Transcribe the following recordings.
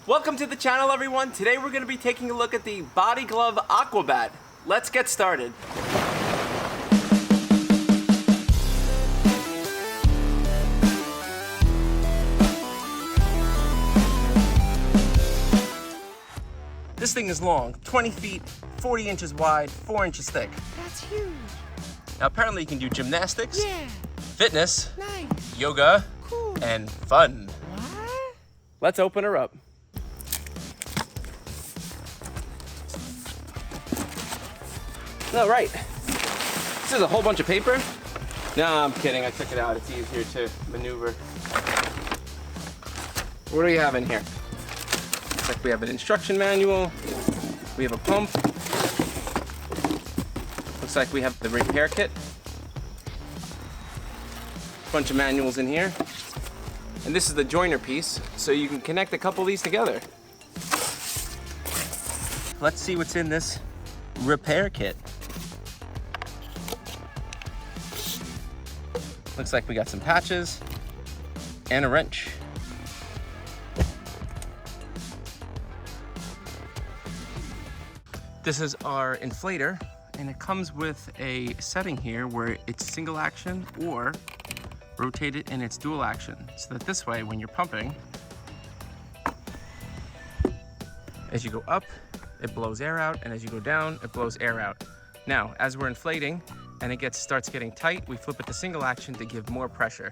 Welcome to the channel, everyone. Today we're going to be taking a look at the Body Glove Aquabat. Let's get started. This thing is long, 20 feet, 40 inches wide, 4 inches thick. That's huge. Now apparently you can do gymnastics, Yeah. fitness, Nice. yoga, Cool. and fun. What? Let's open her up. All right, this is a whole bunch of paper. No, I'm kidding, I took it out. It's easier to maneuver. What do we have in here? Looks like we have an instruction manual. We have a pump. Looks like we have the repair kit. Bunch of manuals in here. And this is the joiner piece, so you can connect a couple of these together. Let's see what's in this repair kit. Looks like we got some patches and a wrench. This is our inflator, and it comes with a setting here where it's single action or rotate it in its dual action, so that this way when you're pumping, as you go up it blows air out, and as you go down it blows air out. Now as we're inflating and it starts getting tight, we flip it to single action to give more pressure.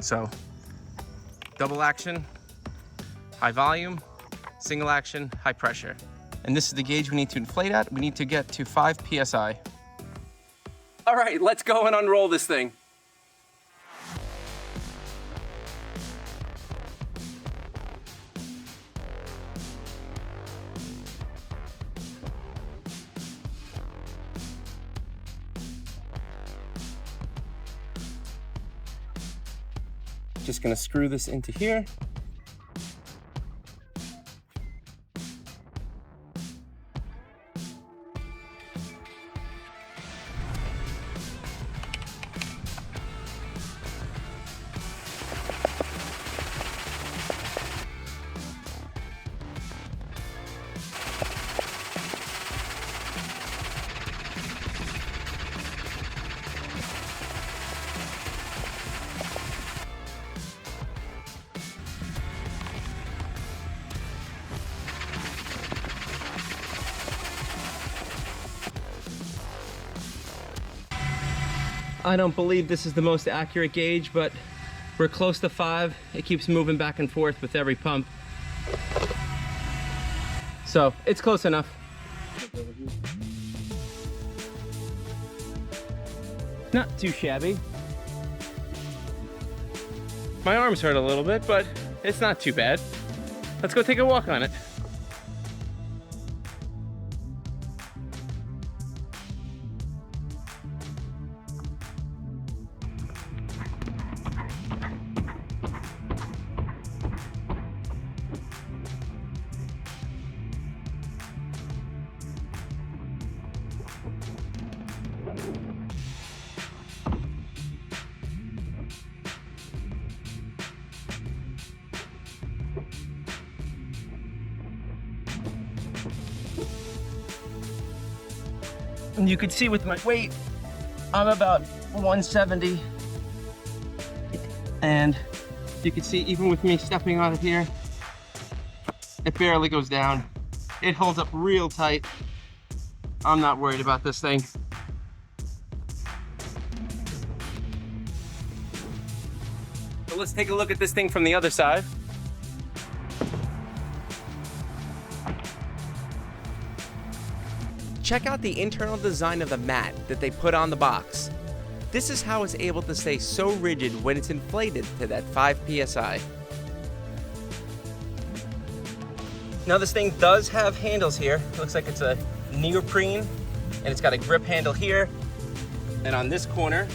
So double action, high volume, single action, high pressure. And this is the gauge we need to inflate at. We need to get to 5 PSI. All right, let's go and unroll this thing. Just gonna screw this into here. I don't believe this is the most accurate gauge, but we're close to 5. It keeps moving back and forth with every pump. So it's close enough. Not too shabby. My arms hurt a little bit, but it's not too bad. Let's go take a walk on it. And you can see with my weight, I'm about 170. And you can see even with me stepping on it here, it barely goes down. It holds up real tight. I'm not worried about this thing. So let's take a look at this thing from the other side. Check out the internal design of the mat that they put on the box. This is how it's able to stay so rigid when it's inflated to that 5 PSI. Now this thing does have handles here. It looks like it's a neoprene, and it's got a grip handle here. And on this corner,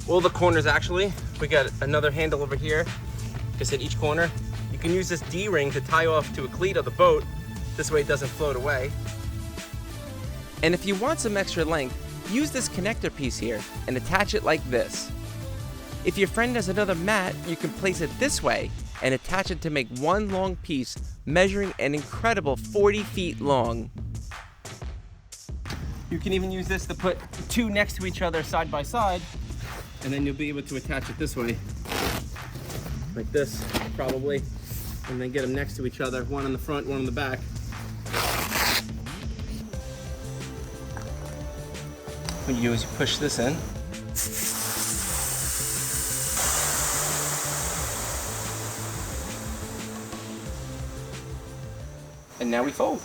all the corners actually, we got another handle over here, just at each corner. You can use this D-ring to tie off to a cleat of the boat. This way it doesn't float away. And if you want some extra length, use this connector piece here and attach it like this. If your friend has another mat, you can place it this way and attach it to make one long piece measuring an incredible 40 feet long. You can even use this to put two next to each other side by side, and then you'll be able to attach it this way. Like this, probably. And then get them next to each other, one on the front, one on the back. What you do is you push this in. And now we fold.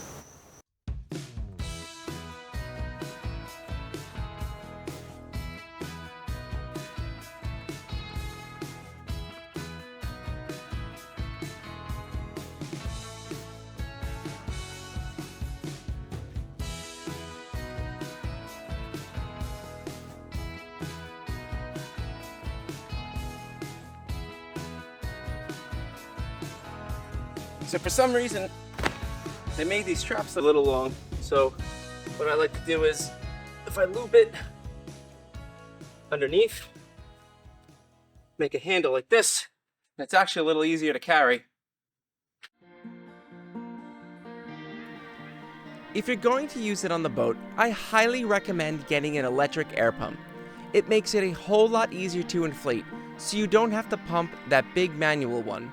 So for some reason, they made these straps a little long. So what I like to do is, if I loop it underneath, make a handle like this, it's actually a little easier to carry. If you're going to use it on the boat, I highly recommend getting an electric air pump. It makes it a whole lot easier to inflate, so you don't have to pump that big manual one.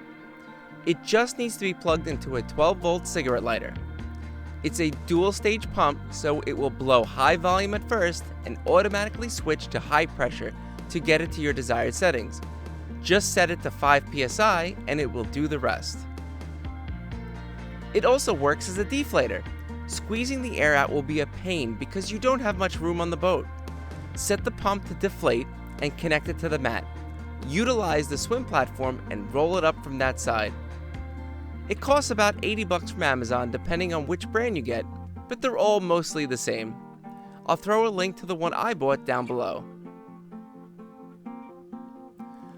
It just needs to be plugged into a 12-volt cigarette lighter. It's a dual-stage pump, so it will blow high volume at first and automatically switch to high pressure to get it to your desired settings. Just set it to 5 psi and it will do the rest. It also works as a deflator. Squeezing the air out will be a pain because you don't have much room on the boat. Set the pump to deflate and connect it to the mat. Utilize the swim platform and roll it up from that side. It costs about $80 from Amazon depending on which brand you get, but they're all mostly the same. I'll throw a link to the one I bought down below.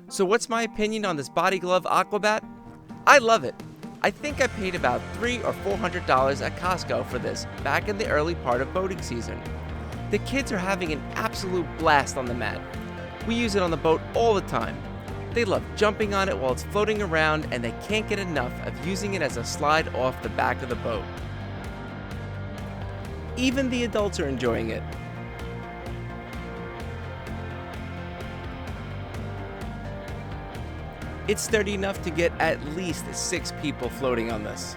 So what's my opinion on this Body Glove Aquabat? I love it. I think I paid about $300 or $400 at Costco for this back in the early part of boating season. The kids are having an absolute blast on the mat. We use it on the boat all the time. They love jumping on it while it's floating around, and they can't get enough of using it as a slide off the back of the boat. Even the adults are enjoying it. It's sturdy enough to get at least 6 people floating on this.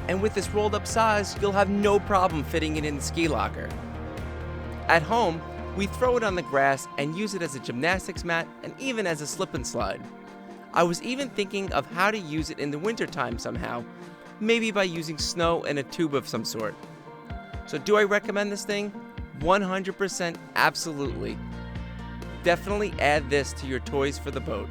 And with this rolled up size, you'll have no problem fitting it in the ski locker. At home, we throw it on the grass and use it as a gymnastics mat and even as a slip and slide. I was even thinking of how to use it in the wintertime somehow, maybe by using snow and a tube of some sort. So do I recommend this thing? 100% absolutely. Definitely add this to your toys for the boat.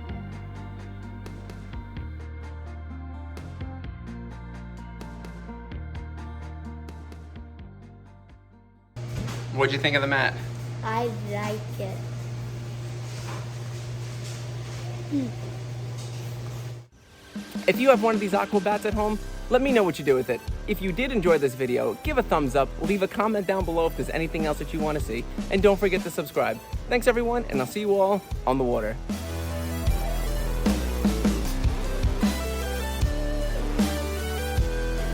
What'd you think of the mat? I like it. If you have one of these Aquabats at home, let me know what you do with it. If you did enjoy this video, give a thumbs up, leave a comment down below if there's anything else that you want to see, and don't forget to subscribe. Thanks everyone, and I'll see you all on the water.